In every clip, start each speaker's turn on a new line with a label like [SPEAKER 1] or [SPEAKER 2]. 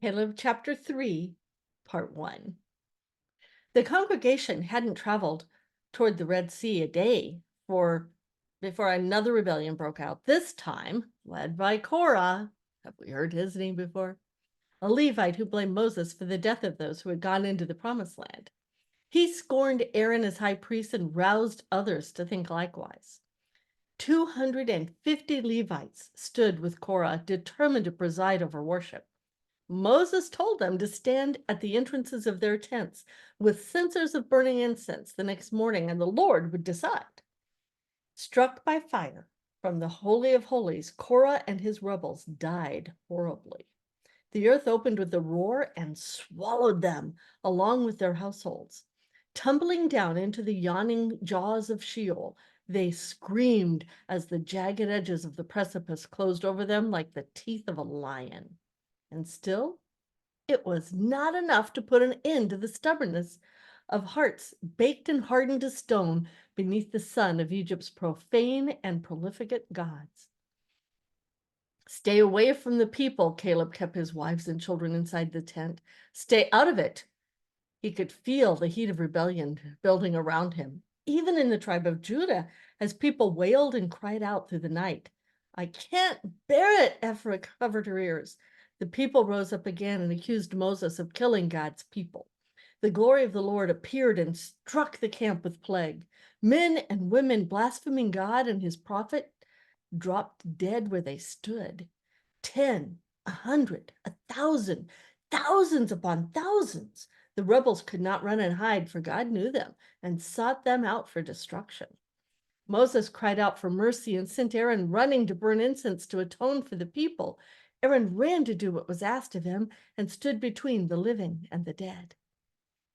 [SPEAKER 1] Caleb chapter 3, part 1. The congregation hadn't traveled toward the Red Sea a day before another rebellion broke out, this time led by Korah. Have we heard his name before? A Levite who blamed Moses for the death of those who had gone into the promised land. He scorned Aaron as high priest and roused others to think likewise. 250 Levites stood with Korah, determined to preside over worship. Moses told them to stand at the entrances of their tents with censers of burning incense the next morning, and the Lord would decide. Struck by fire from the Holy of Holies, Korah and his rebels died horribly. The earth opened with a roar and swallowed them along with their households. Tumbling down into the yawning jaws of Sheol, they screamed as the jagged edges of the precipice closed over them like the teeth of a lion. And still, it was not enough to put an end to the stubbornness of hearts baked and hardened to stone beneath the sun of Egypt's profane and profligate gods. Stay away from the people, Caleb kept his wives and children inside the tent. Stay out of it. He could feel the heat of rebellion building around him, even in the tribe of Judah, as people wailed and cried out through the night. I can't bear it, Ephraim covered her ears. The people rose up again and accused Moses of killing God's people. The glory of the Lord appeared and struck the camp with plague. Men and women blaspheming God and his prophet dropped dead where they stood. 10, 100, 1,000, thousands upon thousands. The rebels could not run and hide, for God knew them and sought them out for destruction. Moses cried out for mercy and sent Aaron running to burn incense to atone for the people. Aaron ran to do what was asked of him and stood between the living and the dead.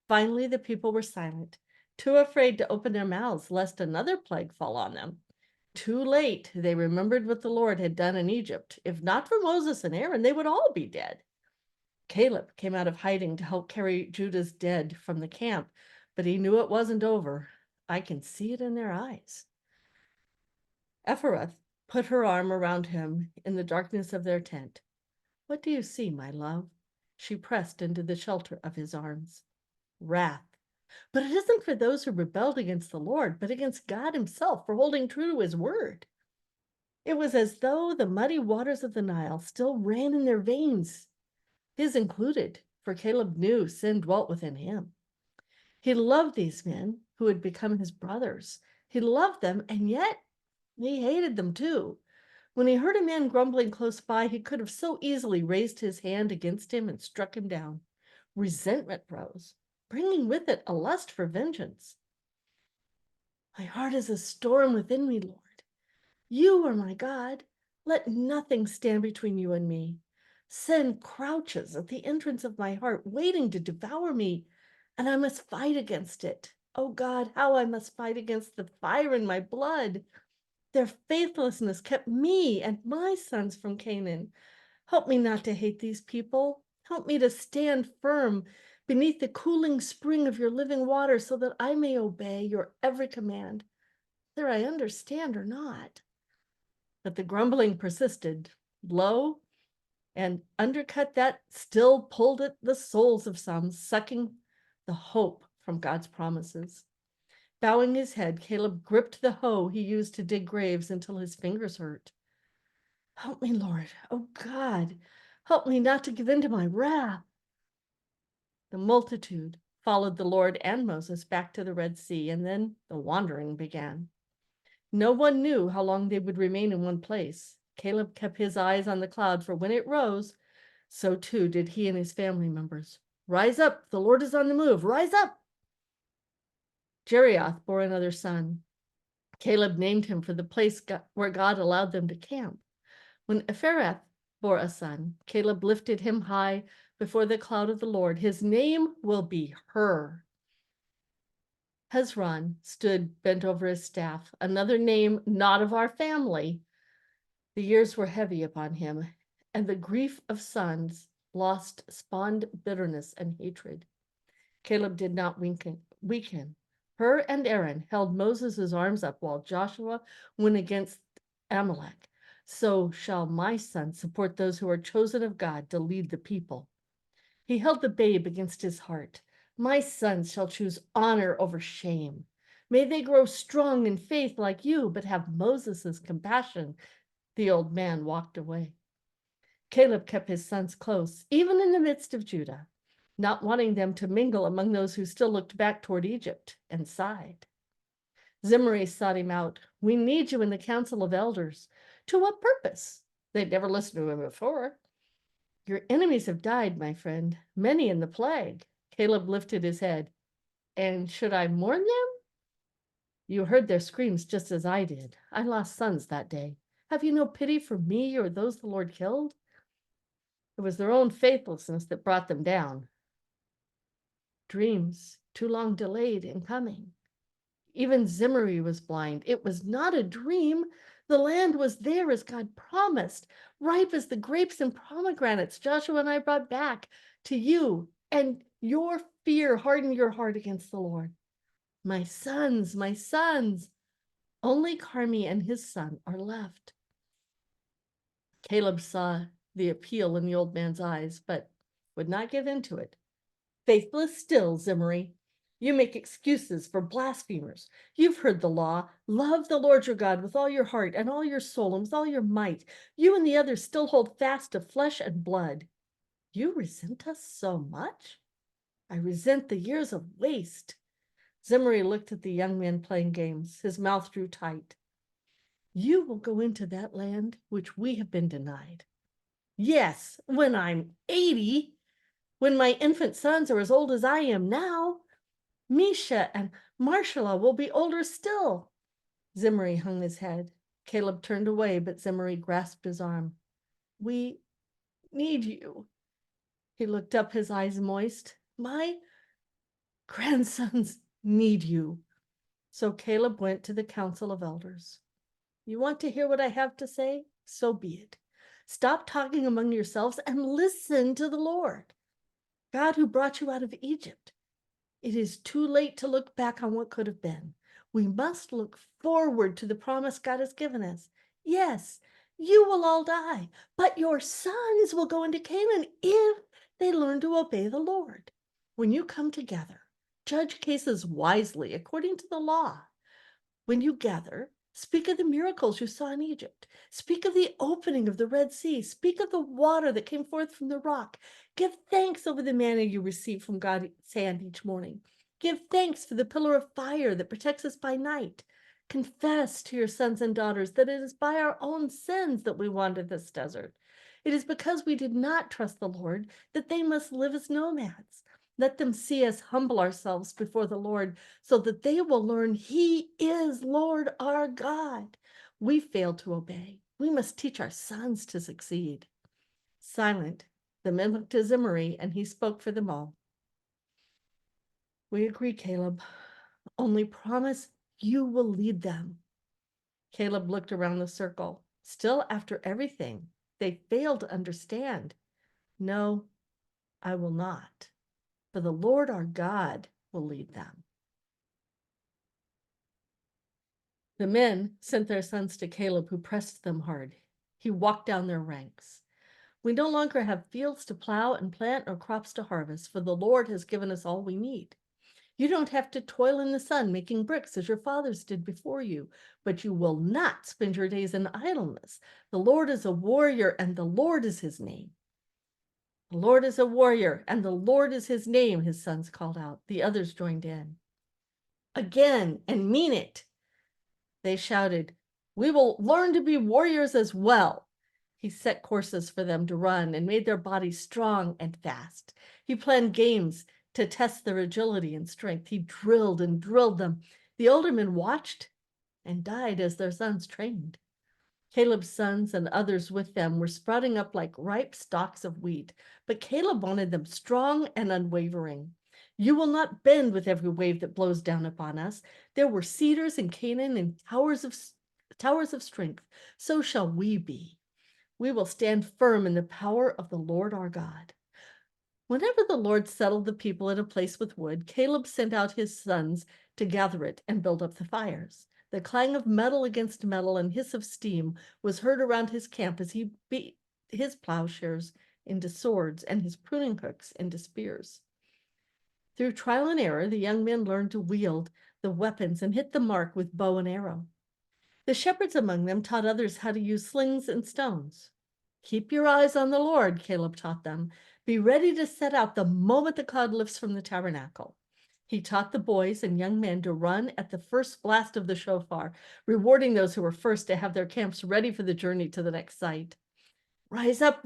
[SPEAKER 1] Finally, the people were silent, too afraid to open their mouths lest another plague fall on them. Too late, they remembered what the Lord had done in Egypt. If not for Moses and Aaron, they would all be dead. Caleb came out of hiding to help carry Judah's dead from the camp, but he knew it wasn't over. I can see it in their eyes. Ephrath put her arm around him in the darkness of their tent. What do you see, my love? She pressed into the shelter of his arms. Wrath. But it isn't for those who rebelled against the Lord, but against God himself for holding true to his word. It was as though the muddy waters of the Nile still ran in their veins, his included, for Caleb knew sin dwelt within him. He loved these men who had become his brothers. He loved them, and yet he hated them too. When he heard a man grumbling close by, he could have so easily raised his hand against him and struck him down. Resentment rose, bringing with it a lust for vengeance. My heart is a storm within me, Lord. You are my God. Let nothing stand between you and me. Sin crouches at the entrance of my heart, waiting to devour me, and I must fight against it. Oh God, how I must fight against the fire in my blood. Their faithlessness kept me and my sons from Canaan. Help me not to hate these people. Help me to stand firm beneath the cooling spring of your living water so that I may obey your every command, whether I understand or not. But the grumbling persisted. Low and undercut that still pulled at the souls of some, sucking the hope from God's promises. Bowing his head, Caleb gripped the hoe he used to dig graves until his fingers hurt. Help me, Lord. Oh God, help me not to give in to my wrath. The multitude followed the Lord and Moses back to the Red Sea, and then the wandering began. No one knew how long they would remain in one place. Caleb kept his eyes on the cloud, for when it rose, so too did he and his family members. Rise up, the Lord is on the move. Rise up. Jerioth bore another son. Caleb named him for the place where God allowed them to camp. When Ephrath bore a son, Caleb lifted him high before the cloud of the Lord. His name will be Hur. Hezron stood bent over his staff, another name not of our family. The years were heavy upon him, and the grief of sons lost spawned bitterness and hatred. Caleb did not weaken. Hur and Aaron held Moses' arms up while Joshua went against Amalek. So shall my son support those who are chosen of God to lead the people He held the babe against his heart. My sons shall choose honor over shame. May they grow strong in faith like you, but have Moses' compassion. The old man walked away. Caleb kept his sons close, even in the midst of Judah, not wanting them to mingle among those who still looked back toward Egypt and sighed. Zimri sought him out. We need you in the council of elders. To what purpose? They'd never listened to him before. Your enemies have died, my friend, many in the plague. Caleb lifted his head. And should I mourn them? You heard their screams just as I did. I lost sons that day. Have you no pity for me or those the Lord killed? It was their own faithlessness that brought them down. Dreams too long delayed in coming. Even Zimri was blind. It was not a dream. The land was there as God promised, ripe as the grapes and pomegranates Joshua and I brought back to you, and your fear hardened your heart against the Lord. My sons, my sons. Only Carmi and his son are left. Caleb saw the appeal in the old man's eyes, but would not give in to it. Faithless still, Zimri. You make excuses for blasphemers. You've heard the law. Love the Lord your God with all your heart and all your soul and with all your might. You and the others still hold fast to flesh and blood. You resent us so much? I resent the years of waste. Zimri looked at the young man playing games. His mouth drew tight. You will go into that land which we have been denied. Yes, when I'm 80, when my infant sons are as old as I am now. Misha and Marshala will be older still. Zimri hung his head. Caleb turned away, but Zimri grasped his arm. We need you. He looked up, his eyes moist. My grandsons need you. So Caleb went to the council of elders. You want to hear what I have to say? So be it. Stop talking among yourselves and listen to the Lord, God who brought you out of Egypt. It is too late to look back on what could have been. We must look forward to the promise God has given us. Yes, you will all die, but your sons will go into Canaan if they learn to obey the Lord. When you come together, judge cases wisely according to the law. When you gather, speak of the miracles you saw in Egypt. Speak of the opening of the Red Sea. Speak of the water that came forth from the rock. Give thanks over the manna you receive from God's hand each morning. Give thanks for the pillar of fire that protects us by night. Confess to your sons and daughters that it is by our own sins that we wander this desert. It is because we did not trust the Lord that they must live as nomads. Let them see us humble ourselves before the Lord so that they will learn He is Lord our God. We failed to obey. We must teach our sons to succeed. Silent, the men looked to Zimri, and he spoke for them all. We agree, Caleb. Only promise you will lead them. Caleb looked around the circle. Still, after everything, they failed to understand. No, I will not. For the Lord our God will lead them. The men sent their sons to Caleb, who pressed them hard. He walked down their ranks. We no longer have fields to plow and plant or crops to harvest, for the Lord has given us all we need. You don't have to toil in the sun making bricks as your fathers did before you, but you will not spend your days in idleness. The Lord is a warrior, and the Lord is his name. The Lord is a warrior, and the Lord is his name, his sons called out. The others joined in. Again, and mean it. They shouted, we will learn to be warriors as well. He set courses for them to run and made their bodies strong and fast. He planned games to test their agility and strength. He drilled and drilled them. The older men watched and died as their sons trained. Caleb's sons and others with them were sprouting up like ripe stalks of wheat, but Caleb wanted them strong and unwavering. You will not bend with every wave that blows down upon us. There were cedars in Canaan and towers of strength. So shall we be. We will stand firm in the power of the Lord our God. Whenever the Lord settled the people in a place with wood, Caleb sent out his sons to gather it and build up the fires. The clang of metal against metal and hiss of steam was heard around his camp as he beat his plowshares into swords and his pruning hooks into spears. Through trial and error, the young men learned to wield the weapons and hit the mark with bow and arrow. The shepherds among them taught others how to use slings and stones. Keep your eyes on the Lord, Caleb taught them. Be ready to set out the moment the cloud lifts from the tabernacle. He taught the boys and young men to run at the first blast of the shofar, rewarding those who were first to have their camps ready for the journey to the next site. Rise up,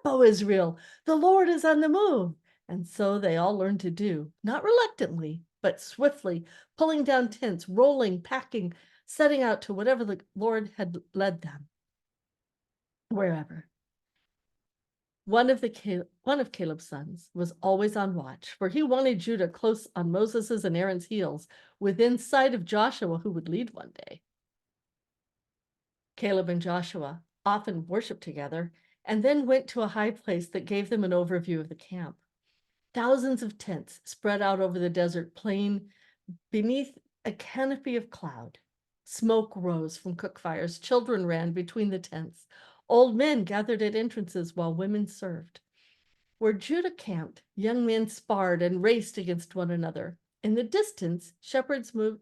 [SPEAKER 1] O Israel! The Lord is on the move. And so they all learned to do, not reluctantly, but swiftly, pulling down tents, rolling, packing, setting out to whatever the Lord had led them, wherever. One of Caleb's sons was always on watch, for he wanted Judah close on Moses's and Aaron's heels, within sight of Joshua, who would lead one day. Caleb and Joshua often worshiped together and then went to a high place that gave them an overview of the camp. Thousands of tents spread out over the desert plain beneath a canopy of cloud. Smoke rose from cook fires. Children ran between the tents. Old men gathered at entrances while women served. Where Judah camped, young men sparred and raced against one another. In the distance, shepherds moved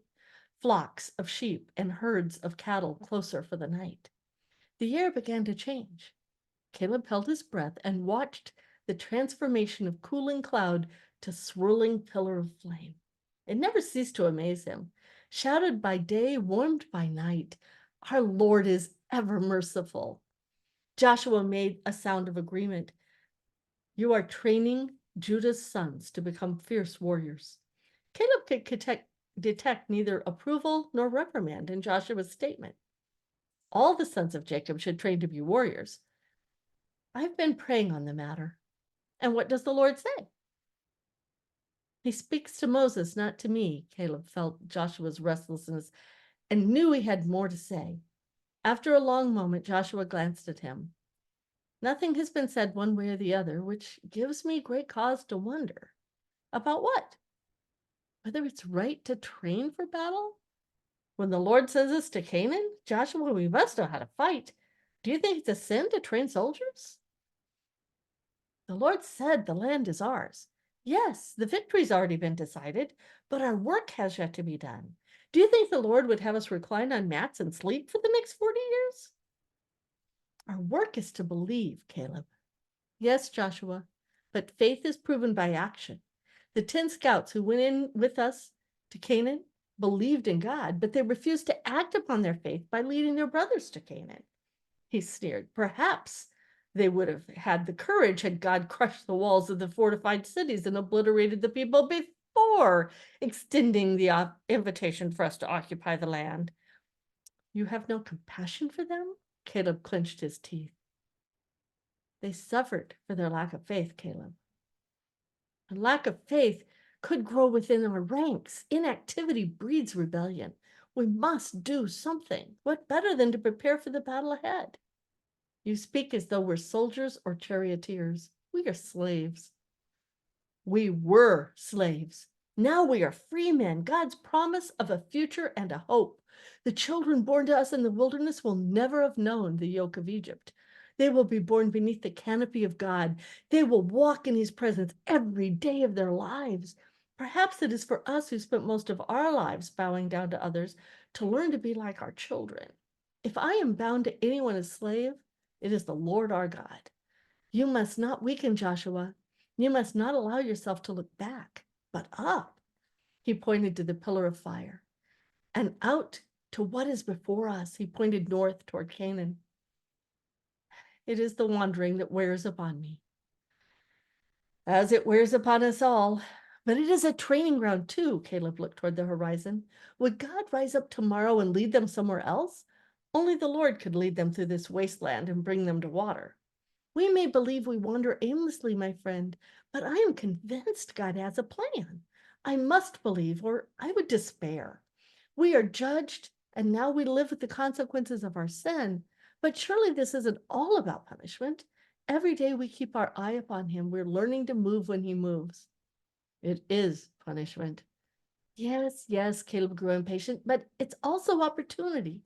[SPEAKER 1] flocks of sheep and herds of cattle closer for the night. The air began to change. Caleb held his breath and watched the transformation of cooling cloud to swirling pillar of flame. It never ceased to amaze him. Shouted by day, warmed by night, our Lord is ever merciful. Joshua made a sound of agreement. You are training Judah's sons to become fierce warriors. Caleb could detect neither approval nor reprimand in Joshua's statement. All the sons of Jacob should train to be warriors. I've been praying on the matter. And what does the Lord say? He speaks to Moses, not to me. Caleb felt Joshua's restlessness and knew he had more to say. After a long moment, Joshua glanced at him. Nothing has been said one way or the other, which gives me great cause to wonder. About what? Whether it's right to train for battle? When the Lord sends us to Canaan, Joshua, we must know how to fight. Do you think it's a sin to train soldiers? The Lord said the land is ours. Yes, the victory's already been decided, but our work has yet to be done. Do you think the Lord would have us recline on mats and sleep for the next 40 years? Our work is to believe, Caleb. Yes, Joshua, but faith is proven by action. The 10 scouts who went in with us to Canaan believed in God, but they refused to act upon their faith by leading their brothers to Canaan. He sneered. Perhaps they would have had the courage had God crushed the walls of the fortified cities and obliterated the people before extending the invitation for us to occupy the land. You have no compassion for them? Caleb clenched his teeth. They suffered for their lack of faith, Caleb. A lack of faith could grow within our ranks. Inactivity breeds rebellion. We must do something. What better than to prepare for the battle ahead? You speak as though we're soldiers or charioteers. We are slaves. We were slaves. Now we are free men, God's promise of a future and a hope. The children born to us in the wilderness will never have known the yoke of Egypt. They will be born beneath the canopy of God. They will walk in his presence every day of their lives. Perhaps it is for us who spent most of our lives bowing down to others to learn to be like our children. If I am bound to anyone as slave, it is the Lord our God. You must not weaken, Joshua. You must not allow yourself to look back, but up. He pointed to the pillar of fire. And out to what is before us. He pointed north toward Canaan. It is the wandering that wears upon me, as it wears upon us all. But it is a training ground too. Caleb looked toward the horizon. Would God rise up tomorrow and lead them somewhere else? Only the Lord could lead them through this wasteland and bring them to water. We may believe we wander aimlessly, my friend, but I am convinced God has a plan. I must believe, or I would despair. We are judged, and now we live with the consequences of our sin. But surely this isn't all about punishment. Every day we keep our eye upon him. We're learning to move when he moves. It is punishment. Yes, Caleb grew impatient, but it's also opportunity.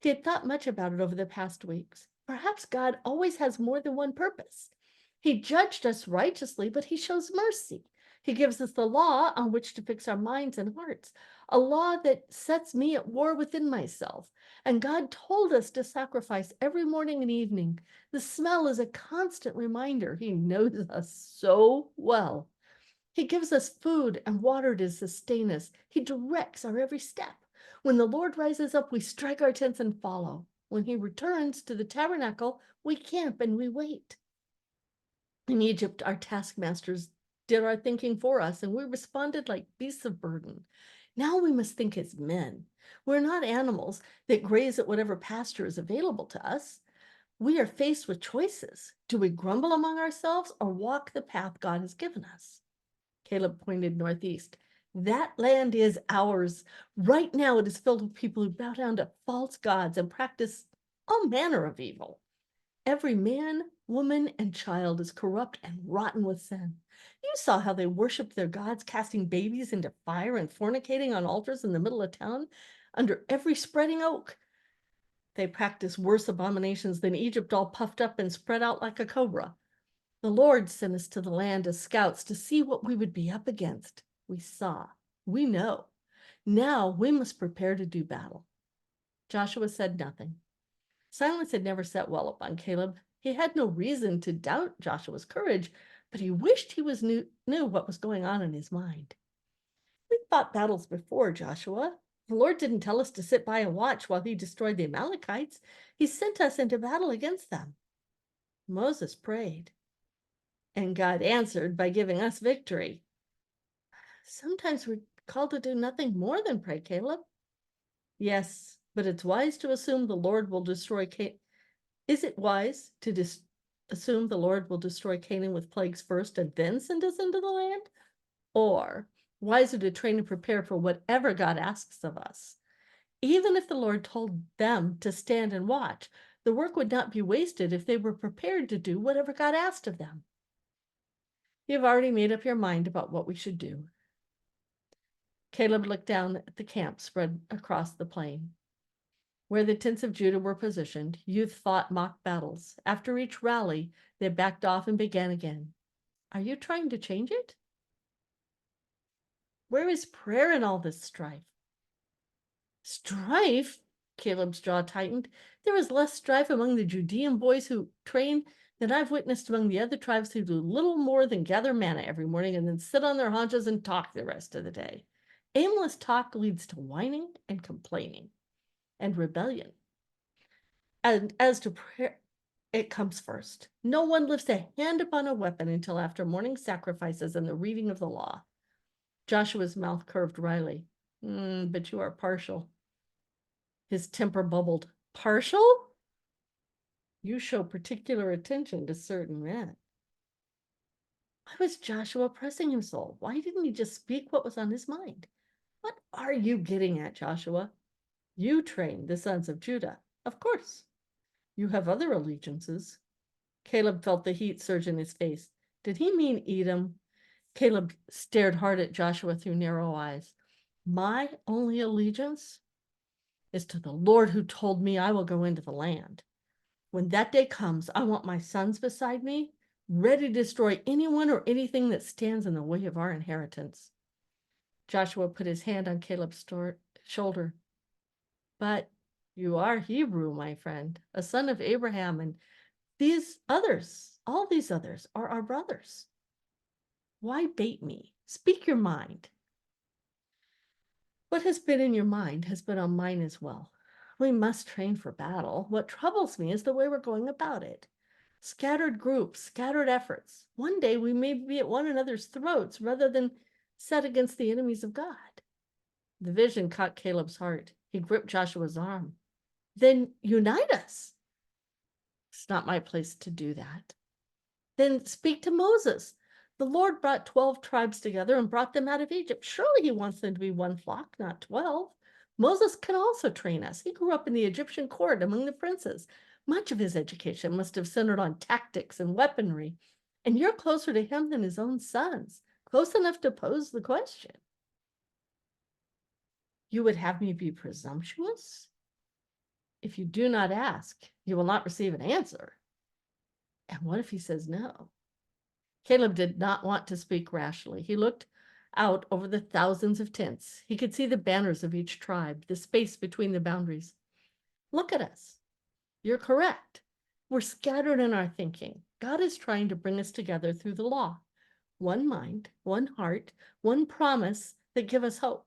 [SPEAKER 1] He had thought much about it over the past weeks. Perhaps God always has more than one purpose. He judged us righteously, but he shows mercy. He gives us the law on which to fix our minds and hearts, a law that sets me at war within myself. And God told us to sacrifice every morning and evening. The smell is a constant reminder. He knows us so well. He gives us food and water to sustain us. He directs our every step. When the Lord rises up, we strike our tents and follow. When he returns to the tabernacle, we camp and we wait. In Egypt, our taskmasters did our thinking for us, and we responded like beasts of burden. Now we must think as men. We're not animals that graze at whatever pasture is available to us. We are faced with choices. Do we grumble among ourselves or walk the path God has given us? Caleb pointed northeast. That land is ours. Right now it is filled with people who bow down to false gods and practice all manner of evil. Every man, woman, and child is corrupt and rotten with sin. You saw how they worshiped their gods, casting babies into fire and fornicating on altars in the middle of town under every spreading oak. They practice worse abominations than Egypt, all puffed up and spread out like a cobra. The Lord sent us to the land as scouts to see what we would be up against. We saw, we know. Now we must prepare to do battle. Joshua said nothing. Silence had never sat well upon Caleb. He had no reason to doubt Joshua's courage, but he wished he knew what was going on in his mind. We've fought battles before, Joshua. The Lord didn't tell us to sit by and watch while he destroyed the Amalekites. He sent us into battle against them. Moses prayed, and God answered by giving us victory. Sometimes we're called to do nothing more than pray, Caleb. Yes, but it's wise to assume the Lord will destroy Canaan. Is it wise to assume the Lord will destroy Canaan with plagues first and then send us into the land? Or wiser to train and prepare for whatever God asks of us? Even if the Lord told them to stand and watch, the work would not be wasted if they were prepared to do whatever God asked of them. You've already made up your mind about what we should do. Caleb looked down at the camp spread across the plain. Where the tents of Judah were positioned, youth fought mock battles. After each rally, they backed off and began again. Are you trying to change it? Where is prayer in all this strife? Strife? Caleb's jaw tightened. There is less strife among the Judean boys who train than I've witnessed among the other tribes who do little more than gather manna every morning and then sit on their haunches and talk the rest of the day. Aimless talk leads to whining and complaining and rebellion. And as to prayer, it comes first. No one lifts a hand upon a weapon until after morning sacrifices and the reading of the law. Joshua's mouth curved wryly. But you are partial. His temper bubbled. Partial? You show particular attention to certain men. Why was Joshua pressing him so? Why didn't he just speak what was on his mind? What are you getting at, Joshua? You trained the sons of Judah. Of course. You have other allegiances. Caleb felt the heat surge in his face. Did he mean Edom? Caleb stared hard at Joshua through narrow eyes. My only allegiance is to the Lord who told me I will go into the land. When that day comes, I want my sons beside me, ready to destroy anyone or anything that stands in the way of our inheritance. Joshua put his hand on Caleb's shoulder. But you are Hebrew, my friend, a son of Abraham, and these others, all these others, are our brothers. Why bait me? Speak your mind. What has been in your mind has been on mine as well. We must train for battle. What troubles me is the way we're going about it. Scattered groups, scattered efforts. One day we may be at one another's throats rather than set against the enemies of God. The vision caught Caleb's heart. He gripped Joshua's arm. Then unite us. It's not my place to do that. Then speak to Moses. The Lord brought 12 tribes together and brought them out of Egypt. Surely he wants them to be one flock, not 12. Moses can also train us. He grew up in the Egyptian court among the princes. Much of his education must have centered on tactics and weaponry. And you're closer to him than his own sons, close enough to pose the question. You would have me be presumptuous? If you do not ask, you will not receive an answer. And what if he says no? Caleb did not want to speak rashly. He looked out over the thousands of tents. He could see the banners of each tribe, the space between the boundaries. Look at us. You're correct. We're scattered in our thinking. God is trying to bring us together through the law. One mind, one heart, one promise that give us hope.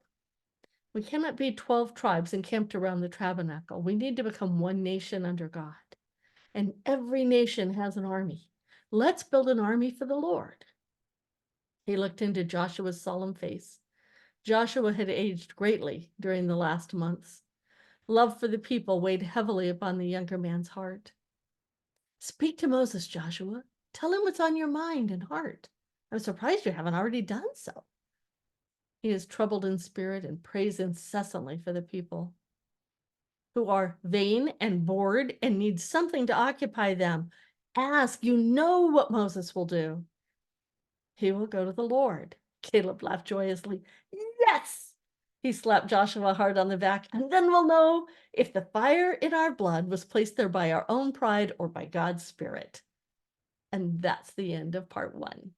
[SPEAKER 1] We cannot be 12 tribes encamped around the tabernacle. We need to become one nation under God. And every nation has an army. Let's build an army for the Lord. He looked into Joshua's solemn face. Joshua had aged greatly during the last months. Love for the people weighed heavily upon the younger man's heart. Speak to Moses, Joshua. Tell him what's on your mind and heart. I'm surprised you haven't already done so. He is troubled in spirit and prays incessantly for the people who are vain and bored and need something to occupy them. Ask, you know what Moses will do. He will go to the Lord. Caleb laughed joyously. Yes! He slapped Joshua hard on the back, and then we'll know if the fire in our blood was placed there by our own pride or by God's Spirit. And that's the end of part 1.